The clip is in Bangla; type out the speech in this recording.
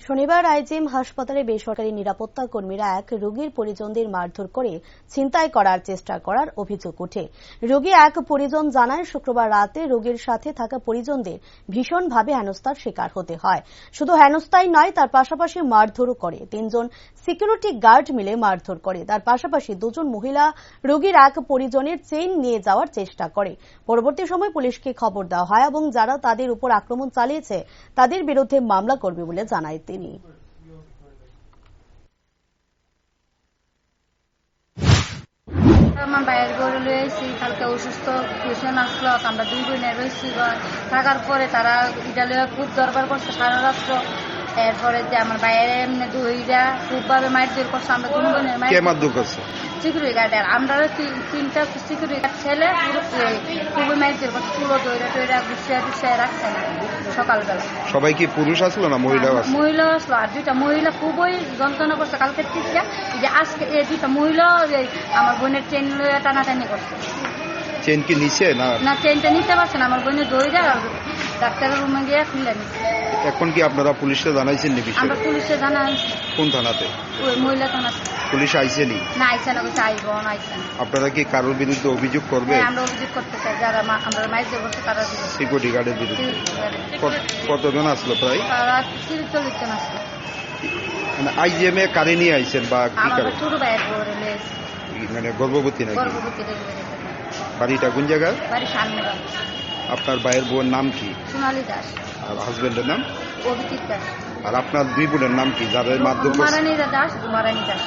শনিবার আইজিএম হাসপাতালে বেসরকারি নিরাপত্তা কর্মীরা এক রোগীর পরিজনদের মারধর করে ছিনতাই করার চেষ্টা করার অভিযোগ ওঠে। রোগী এক পরিজন জানায়, শুক্রবার রাতে রোগীর সাথে থাকা পরিজনদের ভীষণভাবে হেনস্থার শিকার হতে হয়। শুধু হেনস্থাই নয়, তার পাশাপাশি মারধরও করে। 3 জন সিকিউরিটি গার্ড মিলে মারধর করে। তার পাশাপাশি 2 জন মহিলা রোগীর এক পরিজনের চেইন নিয়ে যাওয়ার চেষ্টা করে। পরবর্তী সময় পুলিশকে খবর দেওয়া হয় এবং যারা তাদের উপর আক্রমণ চালিয়েছে তাদের বিরুদ্ধে মামলা করবে বলে জানায় তিনি। আমার বাইরের ঘরে রয়েছি, কালকে অসুস্থ পেশেন্ট আসলো, আমরা 2 বোনে রয়েছি। থাকার পরে তারা ইটালিয়া খুব দরবার করছে সারা রাত্র। এরপরে যে আমার বাইরে এমনি দইরা খুবভাবে মারধর করছে। আমরা 2 বোনের মারধর করছে সিকিউরিটি গার্ড। আর আমরা 3টা সিকিউরিটি গার্ড ছেলে খুবই মারধর করছে, পুরো দইরা টইরা গুছিয়ে রাখছে না। সকালবেলা সবাই কি পুরুষ আসলো না মহিলাও আসলো? মহিলাও আসলো, আর 2টা মহিলা খুবই যন্ত্রণা করছে কালকে থেকে। যে আজকে এই 2টা মহিলা আমার বোনের চেন লইয়া টানাটানি করছে। চেন কি নিচে না চেনটা নিতে পারছে না। আমার বোনের দইরা ডাক্তারের রুমে গিয়ে খুলে নিচ্ছে। এখন কি আপনারা পুলিশে জানাইছেন নাকি? আমরা পুলিশে জানাইছি। কোন থানাতে? ওই মহিলা থানাতে। পুলিশ আইসেনি? না, আইসে না, আইব না, আইসে না। আপনারা কি কারোর বিরুদ্ধে অভিযোগ করবেন? আমরা অভিযোগ করতে চাই, যারা আমরা মাইজে বসে তারা সিকিউরিটি গার্ডের বিরুদ্ধে। কতজন আসলো? প্রায় তারা 30-40 জন আসলো। মানে আইজিএম এ কারে নিয়ে আইছেন বা কি কারণে? ছোট ভাইয়ের বউরে নিয়েছি। মানে গর্ভবতী নাকি? গর্ভবতী বাড়িটা কোন জায়গায়? বাড়ি সামনে। আপনার ভাইয়ের বউয়ের নাম কি? সোনালী দাস। আর হাজবেন্ডের নাম? অভিজিৎ দাস। আর আপনার 2 বোনের নাম কি যাদের মাধ্যমে? কুমারানী দাস।